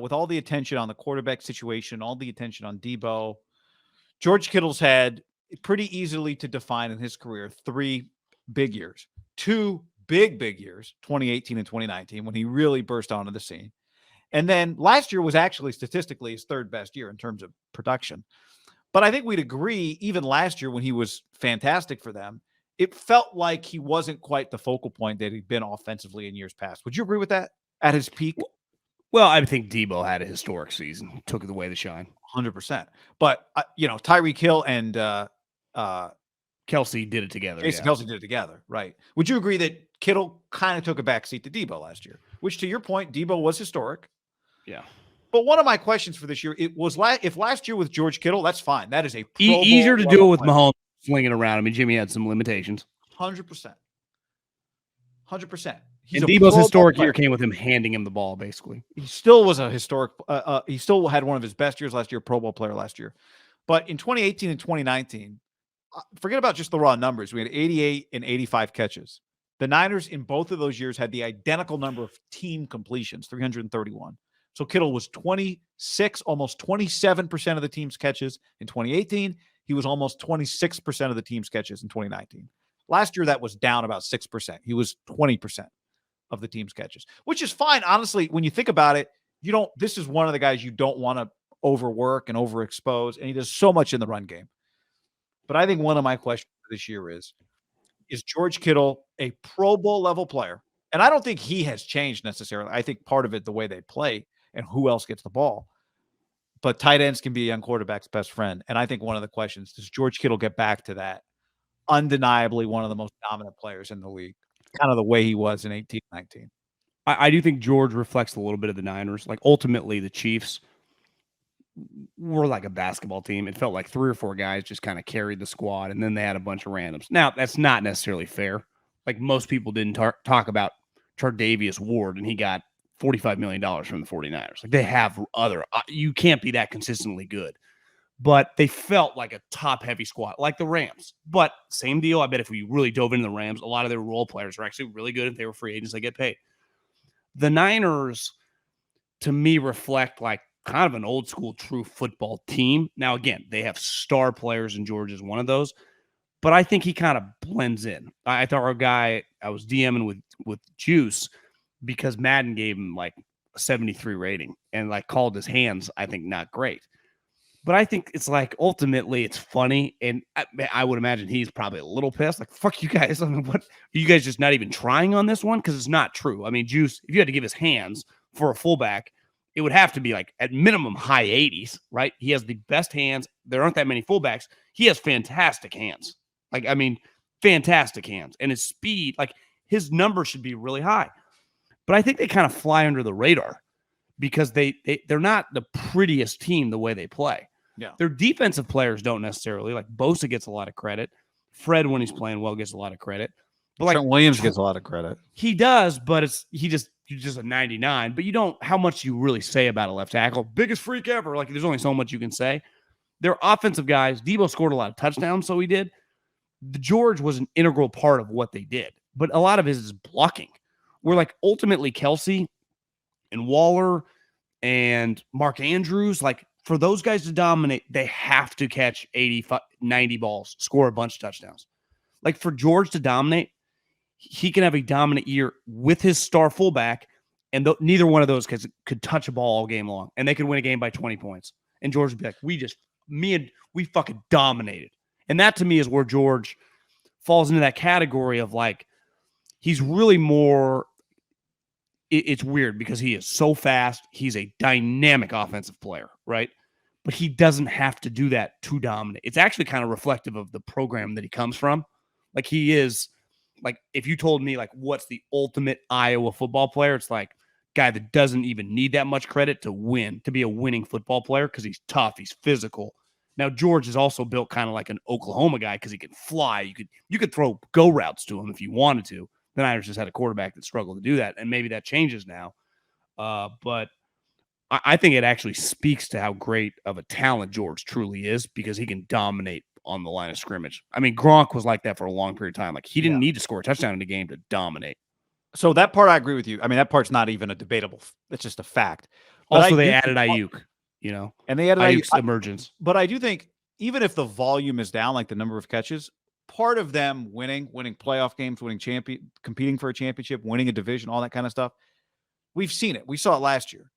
with all the attention on the quarterback situation, all the attention on Debo, George Kittle's had pretty easily to define in his career 3 big years, 2 big years, 2018 and 2019, when he really burst onto the scene. And then last year was actually statistically his 3rd best year in terms of production. But I think we'd agree, even last year when he was fantastic for them, it felt like he wasn't quite the focal point that he'd been offensively in years past. Would you agree with that at his peak? Well, I think Debo had a historic season, took it away the shine. 100%. But, Tyreek Hill and Kelsey did it together. Kelsey did it together, right? Would you agree that Kittle kind of took a backseat to Debo last year, which, to your point, Debo was historic? Yeah. But one of my questions for this year, it was if last year with George Kittle, that's fine. That is a easier to do it with Mahomes flinging around. I mean, Jimmy had some limitations. 100%. 100%. And Debo's historic year came with him handing him the ball, basically. He still was a historic he still had one of his best years last year, Pro Bowl player last year. But in 2018 and 2019, forget about just the raw numbers. We had 88 and 85 catches. The Niners in both of those years had the identical number of team completions, 331. So Kittle was 26, almost 27% of the team's catches in 2018. He was almost 26% of the team's catches in 2019. Last year, that was down about 6%. He was 20% of the team's catches, which is fine. Honestly, when you think about it, this is one of the guys you don't want to overwork and overexpose, and he does so much in the run game. But I think one of my questions this year is George Kittle a Pro Bowl level player? And I don't think he has changed necessarily. I think part of it, the way they play and who else gets the ball. But tight ends can be a young quarterback's best friend. And I think one of the questions, does George Kittle get back to that? Undeniably one of the most dominant players in the league, kind of the way he was in 18-19. I do think George reflects a little bit of the Niners. Like, ultimately, the Chiefs were like a basketball team. It felt like 3 or 4 guys just kind of carried the squad, and then they had a bunch of randoms. Now, that's not necessarily fair. Like, most people didn't talk about Chardavius Ward, and he got $45 million from the 49ers. Like, they have other you can't be that consistently good. But they felt like a top-heavy squad, like the Rams. But same deal. I bet if we really dove into the Rams, a lot of their role players are actually really good. If they were free agents, they get paid. The Niners, to me, reflect like kind of an old-school true football team. Now, again, they have star players, and George is one of those. But I think he kind of blends in. I thought our guy, I was DMing with Juice because Madden gave him like a 73 rating and like called his hands, I think, not great. But I think it's like, ultimately, it's funny. And I would imagine he's probably a little pissed. Like, fuck you guys. I mean, what? Are you guys just not even trying on this one? Because it's not true. I mean, Juice, if you had to give his hands for a fullback, it would have to be like at minimum high 80s, right? He has the best hands. There aren't that many fullbacks. He has fantastic hands. Like, I mean, fantastic hands. And his speed, like, his numbers should be really high. But I think they kind of fly under the radar because they're not the prettiest team the way they play. Yeah. Their defensive players don't necessarily. Like, Bosa gets a lot of credit. Fred, when he's playing well, gets a lot of credit. But like Trent Williams gets a lot of credit. He does, but he's just a 99. But you don't, how much you really say about a left tackle. Biggest freak ever. Like, there's only so much you can say. They're offensive guys. Debo scored a lot of touchdowns, so he did. The George was an integral part of what they did. But a lot of it is blocking. Where, like, ultimately Kelsey and Waller and Mark Andrews, like, for those guys to dominate, they have to catch 80, 90 balls, score a bunch of touchdowns. Like, for George to dominate, he can have a dominant year with his star fullback, and neither one of those could touch a ball all game long, and they could win a game by 20 points. And George would be like, we fucking dominated. And that, to me, is where George falls into that category of, like, he's really more – it's weird because he is so fast. He's a dynamic offensive player, right? But he doesn't have to do that to dominate. It's actually kind of reflective of the program that he comes from. Like, he is – like, if you told me, like, what's the ultimate Iowa football player, it's like guy that doesn't even need that much credit to win, to be a winning football player because he's tough, he's physical. Now, George is also built kind of like an Oklahoma guy because he can fly. You could throw go routes to him if you wanted to. The Niners just had a quarterback that struggled to do that, and maybe that changes now. But I think it actually speaks to how great of a talent George truly is because he can dominate on the line of scrimmage. I mean, Gronk was like that for a long period of time. Like, he didn't need to score a touchdown in the game to dominate. So that part, I agree with you. I mean, that part's not even a debatable. It's just a fact. But Also, I they do added think- Ayuk, and they added Ayuk's Ayuk. emergence. But I do think even if the volume is down, like the number of catches, part of them winning playoff games, competing for a championship, winning a division, all that kind of stuff, we've seen it. We saw it last year.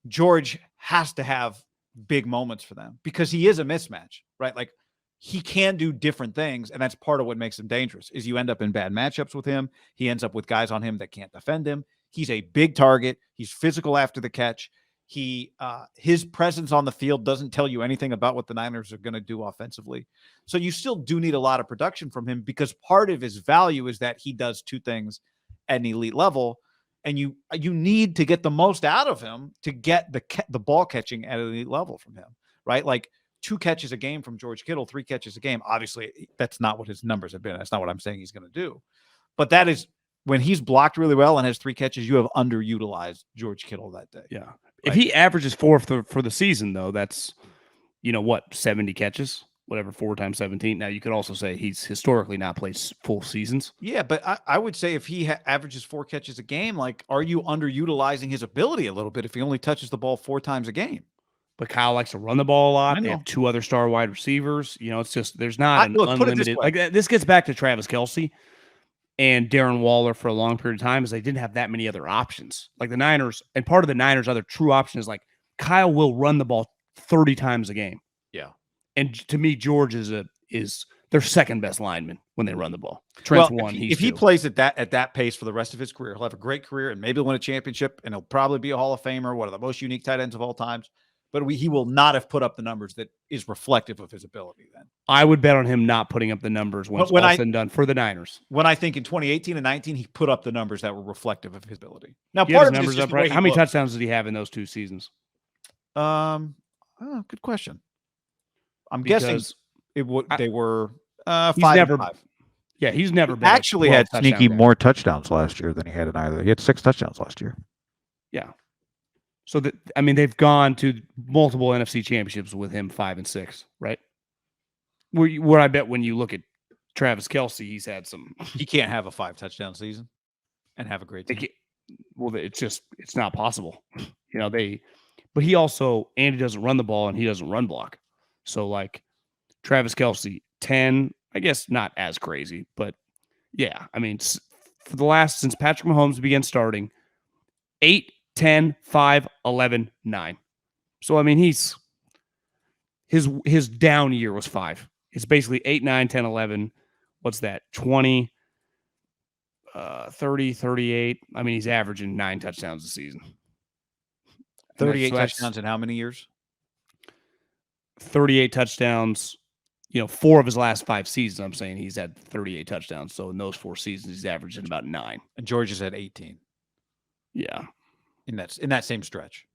George has to have big moments for them because he is a mismatch, right? Like he can do different things, and that's part of what makes him dangerous. Is you end up in bad matchups with him. He ends up with guys on him that can't defend him. He's a big target. He's physical after the catch. His presence on the field doesn't tell you anything about what the Niners are going to do offensively. So you still do need a lot of production from him because part of his value is that he does two things at an elite level, and you need to get the most out of him to get the ball catching at an elite level from him, right? Like 2 catches a game from George Kittle, 3 catches a game. Obviously, that's not what his numbers have been. That's not what I'm saying he's going to do. But that is when he's blocked really well and has 3 catches, you have underutilized George Kittle that day. Yeah. If he averages 4 for the season, though, that's, 70 catches, whatever, 4 times 17. Now, you could also say he's historically not played full seasons. Yeah, but I would say if he averages 4 catches a game, like, are you underutilizing his ability a little bit if he only touches the ball 4 times a game? But Kyle likes to run the ball a lot. I They know. have 2 other star wide receivers. It's just there's not an Look, put it this unlimited. way. Like this gets back to Travis Kelce and Darren Waller for a long period of time, is they didn't have that many other options. Like the Niners, and part of the Niners' other true option is like Kyle will run the ball 30 times a game. Yeah. And to me, George is their second best lineman when they run the ball. Trent's one. If he plays at that pace for the rest of his career, he'll have a great career and maybe win a championship, and he'll probably be a Hall of Famer, one of the most unique tight ends of all times. But he will not have put up the numbers that is reflective of his ability then. I would bet on him not putting up the numbers when it's all said and done for the Niners. When I think in 2018 and 19, he put up the numbers that were reflective of his ability. Now, You part have of his it is numbers just up, the way right? he How many looks. touchdowns did he have in those 2 seasons? Good question. I'm guessing they were 5 never- and 5. Yeah, he's never been Actually a had 12 sneaky touchdown guy. more touchdowns last year than he had in either. He had 6 touchdowns last year. Yeah. So they've gone to multiple NFC championships with him 5 and 6, right? Where I bet when you look at Travis Kelce, he's had some. He can't have a 5 touchdown season and have a great team. It's not possible. But he also, Andy doesn't run the ball and he doesn't run block. So like Travis Kelce, 10, I guess not as crazy, but yeah, I mean, since Patrick Mahomes began starting, 8, 10, 5, 11, 9. So, I mean, his down year was 5. It's basically 8, 9, 10, 11. What's that? 20, 30, 38. I mean, he's averaging 9 touchdowns a season. 38 So that's touchdowns in how many years? 38 touchdowns. 4 of his last 5 seasons, I'm saying he's had 38 touchdowns. So in those 4 seasons, he's averaging about 9. And George is at 18. Yeah. In that same stretch.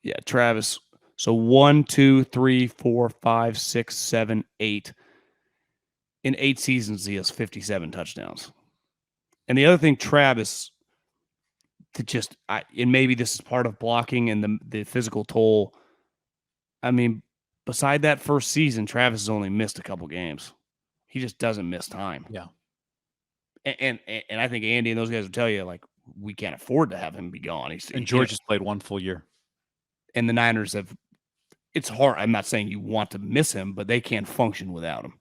Yeah, Travis. So 1, 2, 3, 4, 5, 6, 7, 8. In 8 seasons, he has 57 touchdowns. And the other thing, Travis, and maybe this is part of blocking and the physical toll. I mean, beside that first season, Travis has only missed a couple games. He just doesn't miss time. Yeah. And I think Andy and those guys will tell you, like, we can't afford to have him be gone. And George has played 1 full year. And the Niners it's hard. I'm not saying you want to miss him, but they can't function without him.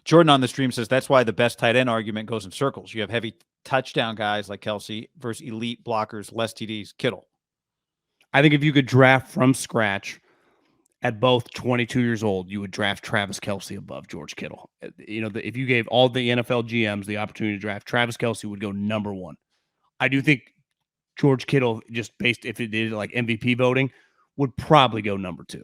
Jordan on the stream says that's why the best tight end argument goes in circles. You have heavy touchdown guys like Kelce versus elite blockers, less TDs, Kittle. I think if you could draft from scratch at both 22 years old, you would draft Travis Kelce above George Kittle. If you gave all the NFL GMs the opportunity to draft, Travis Kelce would go number 1. I do think George Kittle, just based if it did like MVP voting, would probably go number 2.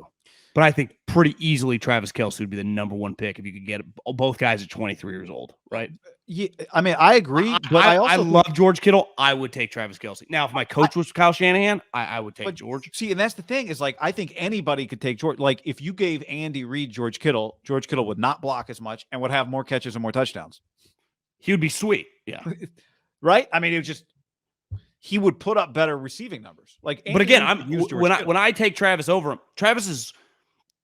But I think pretty easily Travis Kelce would be the number 1 pick if you could get both guys at 23 years old, right? Yeah, I mean, I agree, but I love George Kittle. I would take Travis Kelce. Now, if my coach was Kyle Shanahan, I would take George. See, and that's the thing is like I think anybody could take George. Like if you gave Andy Reid George Kittle would not block as much and would have more catches and more touchdowns. He would be sweet. Yeah. Right? I mean, he would put up better receiving numbers. Like, but again, when I take Travis over him,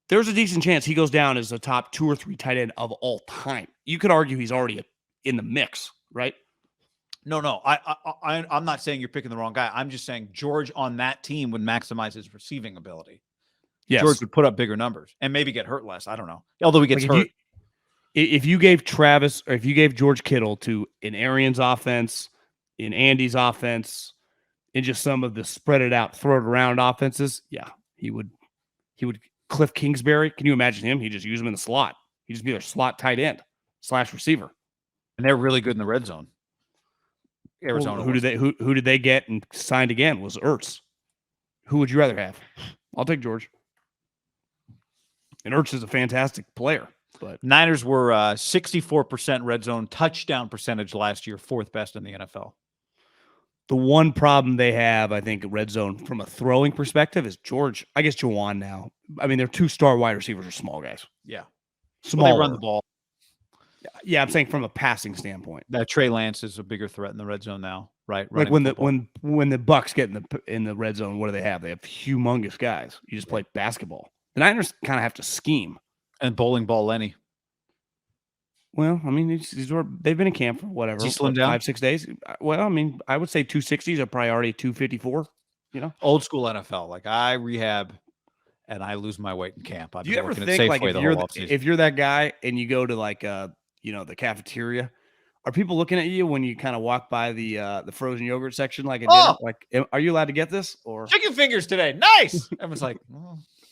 there's a decent chance he goes down as a top 2 or 3 tight end of all time. You could argue he's already in the mix, right? No. I'm not saying you're picking the wrong guy. I'm just saying George on that team would maximize his receiving ability. Yes. George would put up bigger numbers and maybe get hurt less. I don't know. Although he gets Like, hurt. If you gave Travis or if you gave George Kittle to an Arians offense, in Andy's offense, in just some of the spread it out, throw it around offenses, yeah, he would. Cliff Kingsbury, can you imagine him? He just use him in the slot. He'd just be their slot tight end / receiver. And they're really good in the red zone. Arizona. Well, who did they get and signed again? Was Ertz. Who would you rather have? I'll take George. And Ertz is a fantastic player. But Niners were 64% red zone touchdown percentage last year, 4th best in the NFL. the one problem they have, I think, at red zone from a throwing perspective is George. I guess Jawan now. I mean, their 2-star wide receivers are small guys. Yeah. Small. Well, they run the ball. Yeah, I'm saying from a passing standpoint. That Trey Lance is a bigger threat in the red zone now, right? Like when the Bucks get in the red zone, what do they have? They have humongous guys. You just play basketball. The Niners kind of have to scheme. And bowling ball Lenny. Well, I mean, they've been in camp for whatever. Is he slimmed down? 5-6 days. Well, I mean, I would say 260 is a priority. 254. You know, old school NFL. Like I rehab, and I lose my weight in camp. Do you ever think like if you're that guy and you go to like the cafeteria, are people looking at you when you kind of walk by the frozen yogurt section like at dinner? Like, are you allowed to get this or chicken fingers today? Nice. Everyone's like, well,